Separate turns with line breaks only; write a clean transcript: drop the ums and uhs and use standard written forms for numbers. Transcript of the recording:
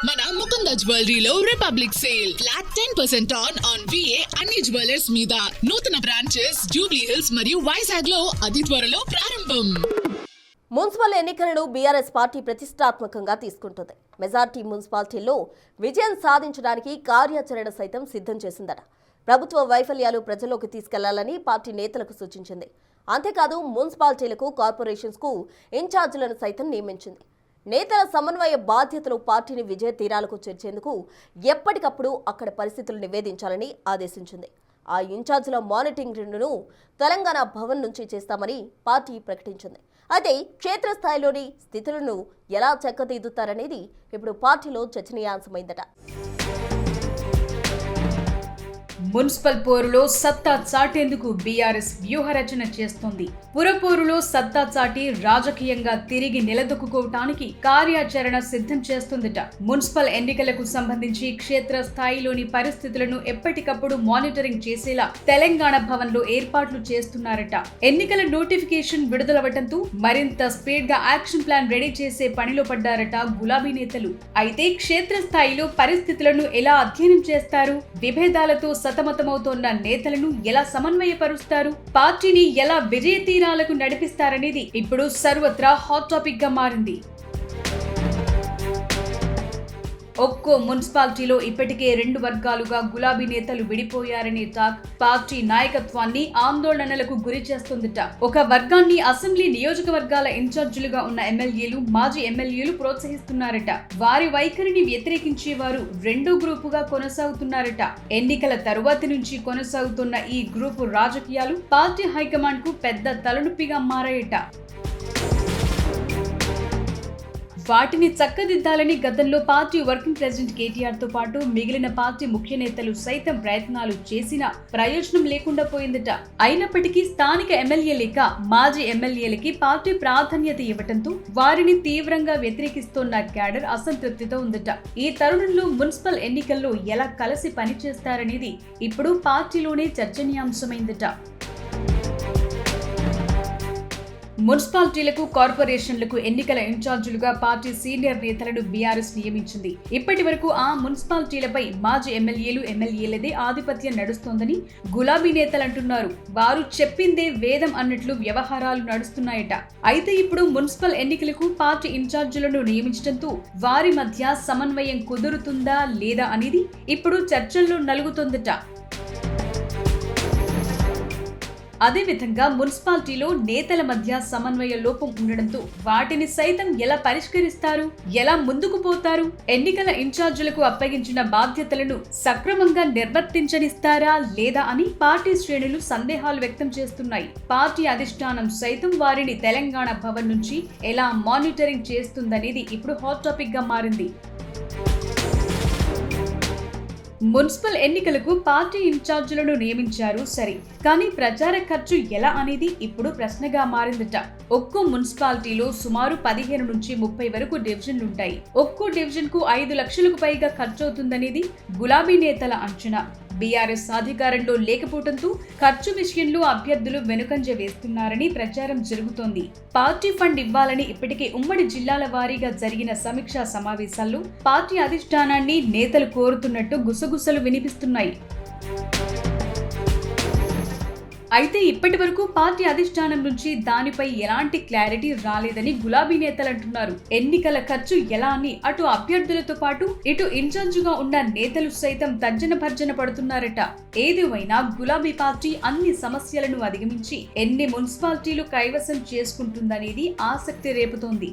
మన ముకుంద జ్యువెలరీలో republic sale flat 10% on VA అన్ని జ్యువెలర్స్ మీద. నూతన బ్రాంచెస్ జూబ్లీ హిల్స్ మరియు వైజాగ్ లో అతి త్వరలో ప్రారంభం.
మున్సిపల్ ఎన్నికలను బీఆర్ఎస్ పార్టీ ప్రతిష్టాత్మకంగా తీసుకుంటుంది. మెజార్టీ మున్సిపాలిటీల్లో విజయం సాధించడానికి కార్యాచరణ సైతం సిద్ధం చేసిందట. ప్రభుత్వ వైఫల్యాలు ప్రజల్లోకి తీసుకెళ్లాలని పార్టీ నేతలకు సూచించింది. అంతేకాదు మున్సిపాలిటీలకు, కార్పొరేషన్స్కు ఇన్ఛార్జీలను సైతం నియమించింది. నేతల సమన్వయ బాధ్యతలు పార్టీని విజయ తీరాలకు చేర్చేందుకు ఎప్పటికప్పుడు అక్కడ పరిస్థితులు నివేదించాలని ఆదేశించింది. ఆ ఇన్ఛార్జీల మానిటరింగ్ను తెలంగాణ భవన్ నుంచి చేస్తామని పార్టీ ప్రకటించింది. అయితే క్షేత్రస్థాయిలోని స్థితులను ఎలా చక్కదిద్దుతారనేది ఇప్పుడు పార్టీలో చర్చనీయాంశమైందట.
మున్సిపల్ పోరులో సత్తా చాటేందుకు బీఆర్ఎస్ వ్యూహరచన చేస్తోంది. పురపోరులో సత్తా చాటి రాజకీయంగా తిరిగి నిలదొక్కుకోవటానికి కార్యాచరణ సిద్ధం చేస్తుందట. మున్సిపల్ ఎన్నికలకు సంబంధించి క్షేత్ర స్థాయిలోని పరిస్థితులను ఎప్పటికప్పుడు మానిటరింగ్ చేసేలా తెలంగాణ భవన్ లో ఏర్పాట్లు చేస్తున్నారట. ఎన్నికల నోటిఫికేషన్ విడుదలవటంతో మరింత స్పీడ్ గా యాక్షన్ ప్లాన్ రెడీ చేసే పనిలో పడ్డారట గులాబీ నేతలు. అయితే క్షేత్ర స్థాయిలో పరిస్థితులను ఎలా అధ్యయనం చేస్తారు, విభేదాలతో సతమతమవుతోన్న నేతలను ఎలా సమన్వయపరుస్తారు, పార్టీని ఎలా విజయ తీరాలకు నడిపిస్తారనేది ఇప్పుడు సర్వత్రా హాట్ టాపిక్ గా మారింది. ఒక్కో మున్సిపాలిటీలో ఇప్పటికే 2 వర్గాలుగా గులాబీ నేతలు విడిపోయారనే టాక్ పార్టీ నాయకత్వాన్ని ఆందోళనలకు గురి చేస్తుందట. ఒక వర్గాన్ని అసెంబ్లీ నియోజకవర్గాల ఇన్ఛార్జీలుగా ఉన్న ఎమ్మెల్యేలు, మాజీ ఎమ్మెల్యేలు ప్రోత్సహిస్తున్నారట. వారి వైఖరిని వ్యతిరేకించేవారు రెండో గ్రూపుగా కొనసాగుతున్నారట. ఎన్నికల తరువాతి నుంచి కొనసాగుతున్న ఈ గ్రూపు రాజకీయాలు పార్టీ హైకమాండ్ కు పెద్ద తలనొప్పిగా మారాయట. వాటిని చక్కదిద్దాలని గతంలో పార్టీ వర్కింగ్ ప్రెసిడెంట్ కేటీఆర్ తో పాటు మిగిలిన పార్టీ ముఖ్య నేతలు సైతం ప్రయత్నాలు చేసినా ప్రయోజనం లేకుండా పోయిందట. అయినప్పటికీ స్థానిక ఎమ్మెల్యే లేక మాజీ ఎమ్మెల్యేలకి పార్టీ ప్రాధాన్యత ఇవ్వటంతో వారిని తీవ్రంగా వ్యతిరేకిస్తోన్న క్యాడర్ అసంతృప్తితో ఉందట. ఈ తరుణంలో మున్సిపల్ ఎన్నికల్లో ఎలా కలిసి పనిచేస్తారనేది ఇప్పుడు పార్టీలోనే చర్చనీయాంశమైందట. మున్సిపాలిటీలకు, కార్పొరేషన్లకు ఎన్నికల ఇన్ఛార్జీలుగా పార్టీ సీనియర్ నేతలను బీఆర్ఎస్ నియమించింది. ఇప్పటి వరకు ఆ మున్సిపాలిటీలపై మాజీ ఎమ్మెల్యేలదే ఆధిపత్యం నడుస్తోందని గులాబీ నేతలు అంటున్నారు. వారు చెప్పిందే వేదం అన్నట్లు వ్యవహారాలు నడుస్తున్నాయట. అయితే ఇప్పుడు మున్సిపల్ ఎన్నికలకు పార్టీ ఇన్ఛార్జీలను నియమించడంతో వారి మధ్య సమన్వయం కుదురుతుందా లేదా అనేది ఇప్పుడు చర్చల్లో నలుగుతోందట. అదేవిధంగా మున్సిపాలిటీలో నేతల మధ్య సమన్వయ లోపం ఉండడంతో వాటిని సైతం ఎలా పరిష్కరిస్తారు, ఎలా ముందుకు పోతారు, ఎన్నికల ఇన్ఛార్జీలకు అప్పగించిన బాధ్యతలను సక్రమంగా నిర్వర్తించనిస్తారా లేదా అని పార్టీ శ్రేణులు సందేహాలు వ్యక్తం చేస్తున్నాయి. పార్టీ అధిష్టానం సైతం వారిని తెలంగాణ భవన్ నుంచి ఎలా మానిటరింగ్ చేస్తుందనేది ఇప్పుడు హాట్ టాపిక్ గా మారింది. మున్సిపల్ ఎన్నికలకు పార్టీ ఇన్ఛార్జీలను నియమించారు సరే, కానీ ప్రచార ఖర్చు ఎలా అనేది ఇప్పుడు ప్రశ్నగా మారిందట. ఒక్కో మున్సిపాలిటీలో సుమారు 15 నుంచి 30 వరకు డివిజన్లుంటాయి. ఒక్కో డివిజన్ కు 5 లక్షలకు పైగా ఖర్చవుతుందనేది గులాబీ నేతల అంచనా. బీఆర్ఎస్ అధికారంలో లేకపోవడంతో ఖర్చు విషయంలో అభ్యర్థులు వెనుకంజ వేస్తున్నారని ప్రచారం జరుగుతోంది. పార్టీ ఫండ్ ఇవ్వాలని ఇప్పటికే ఉమ్మడి జిల్లాల వారీగా జరిగిన సమీక్షా సమావేశాల్లో పార్టీ అధిష్టానాన్ని నేతలు కోరుతున్నట్టు గుసగుసలు వినిపిస్తున్నాయి. అయితే ఇప్పటి వరకు పార్టీ అధిష్టానం నుంచి దానిపై ఎలాంటి క్లారిటీ రాలేదని గులాబీ నేతలు అంటున్నారు. ఎన్నికల ఖర్చు ఎలా అని అటు అభ్యర్థులతో పాటు ఇటు ఇన్ఛార్జిగా ఉన్న నేతలు సైతం తర్జన భర్జన పడుతున్నారట. ఏదేమైనా గులాబీ పార్టీ అన్ని సమస్యలను అధిగమించి ఎన్ని మున్సిపాలిటీలు కైవసం చేసుకుంటుందనేది ఆసక్తి రేపుతోంది.